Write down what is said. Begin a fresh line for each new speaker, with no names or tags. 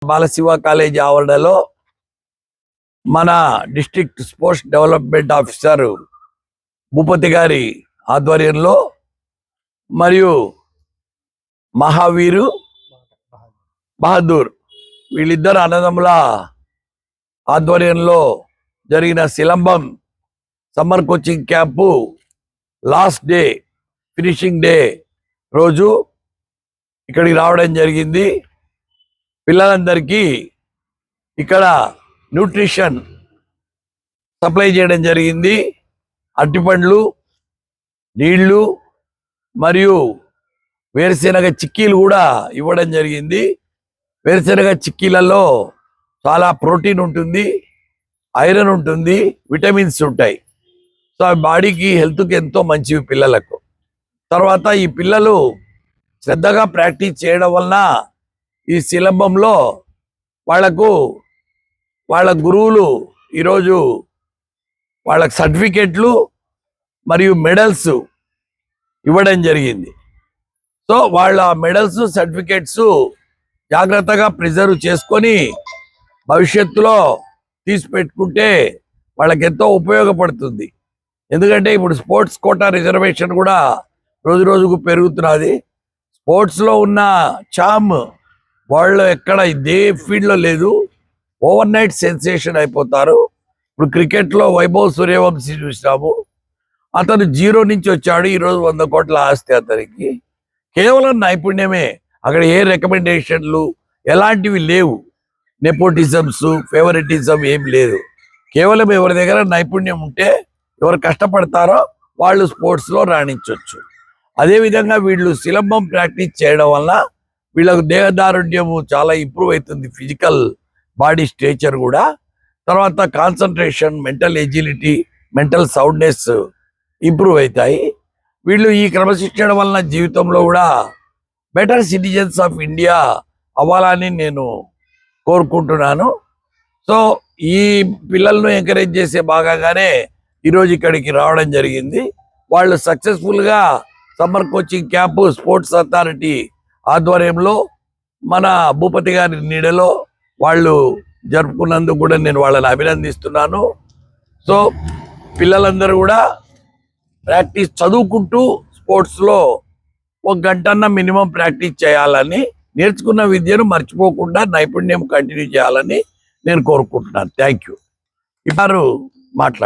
Balasiva college ఆవరణలో మన district sports development officer Bhupathi గారి ఆధ్వర్యంలో మరియు మహావీరు బహదూర్ వీళ్ళిద్దరు అన్నదమ్ముల ఆధ్వర్యంలో జరిగిన silambam summer coaching camp last day finishing day రోజు ఇక్కడికి రావడం జరిగింది. పిల్లలందరికీ ఇక్కడ న్యూట్రిషన్ సప్లై చేయడం జరిగింది. అరటిపండ్లు, నీళ్లు మరియు వేరుశెనగ చిక్కీలు కూడా ఇవ్వడం జరిగింది. వేరుశెనగ చిక్కీలలో చాలా ప్రోటీన్ ఉంటుంది, ఐరన్ ఉంటుంది, విటమిన్స్ ఉంటాయి. సో ఆ బాడీకి హెల్త్కి ఎంతో మంచివి పిల్లలకు. తర్వాత ఈ పిల్లలు శ్రద్ధగా ప్రాక్టీస్ చేయడం వలన ఈ సిలంబంలో వాళ్ళ గురువులు ఈరోజు వాళ్ళకి సర్టిఫికెట్లు మరియు మెడల్స్ ఇవ్వడం జరిగింది. సో వాళ్ళ మెడల్స్ సర్టిఫికెట్స్ జాగ్రత్తగా ప్రిజర్వ్ చేసుకొని భవిష్యత్తులో తీసి పెట్టుకుంటే వాళ్ళకి ఎంతో ఉపయోగపడుతుంది. ఎందుకంటే ఇప్పుడు స్పోర్ట్స్ కోటా రిజర్వేషన్ కూడా రోజు రోజుకు పెరుగుతున్నది. స్పోర్ట్స్లో ఉన్న చామ్ వాళ్ళు ఎక్కడ ఇదే ఫీల్డ్లో లేదు. ఓవర్ నైట్ సెన్సేషన్ అయిపోతారు. ఇప్పుడు క్రికెట్లో వైభవ్ సూర్యవంశీ చూసినాము. అతను 0 నుంచి వచ్చాడు. ఈరోజు 100 కోట్ల ఆస్తి అతనికి. కేవలం నైపుణ్యమే. అక్కడ ఏ రికమెండేషన్లు ఎలాంటివి లేవు. నెపోటిజమ్స్, ఫేవరెటిజం ఏం లేదు. కేవలం ఎవరి దగ్గర నైపుణ్యం ఉంటే, ఎవరు కష్టపడతారో వాళ్ళు స్పోర్ట్స్లో రాణించవచ్చు. అదేవిధంగా వీళ్ళు సిలంబం ప్రాక్టీస్ చేయడం వల్ల వీళ్ళకు దేహదారుఢ్యము చాలా ఇంప్రూవ్ అవుతుంది. ఫిజికల్ బాడీ స్ట్రేచర్ కూడా. తర్వాత concentration, mental agility, mental soundness improve అవుతాయి. వీళ్ళు ఈ క్రమశిక్షణ వలన జీవితంలో కూడా బెటర్ సిటిజన్స్ ఆఫ్ ఇండియా అవ్వాలని నేను కోరుకుంటున్నాను. సో ఈ పిల్లలను ఎంకరేజ్ చేసే భాగంగానే ఈరోజు ఇక్కడికి రావడం జరిగింది. వాళ్ళు సక్సెస్ఫుల్గా summer coaching camp sports authority ఆధ్వర్యంలో మన భూపతి గారి నీడలో వాళ్ళు జరుపుకున్నందుకు కూడా నేను వాళ్ళని అభినందిస్తున్నాను. సో పిల్లలందరూ కూడా ప్రాక్టీస్ చదువుకుంటూ స్పోర్ట్స్లో 1 గంటన్న మినిమం ప్రాక్టీస్ చేయాలని, నేర్చుకున్న విద్యను మర్చిపోకుండా నైపుణ్యం కంటిన్యూ చేయాలని నేను కోరుకుంటున్నాను. Thank you. ఇప్పుడు మాట్లాడు.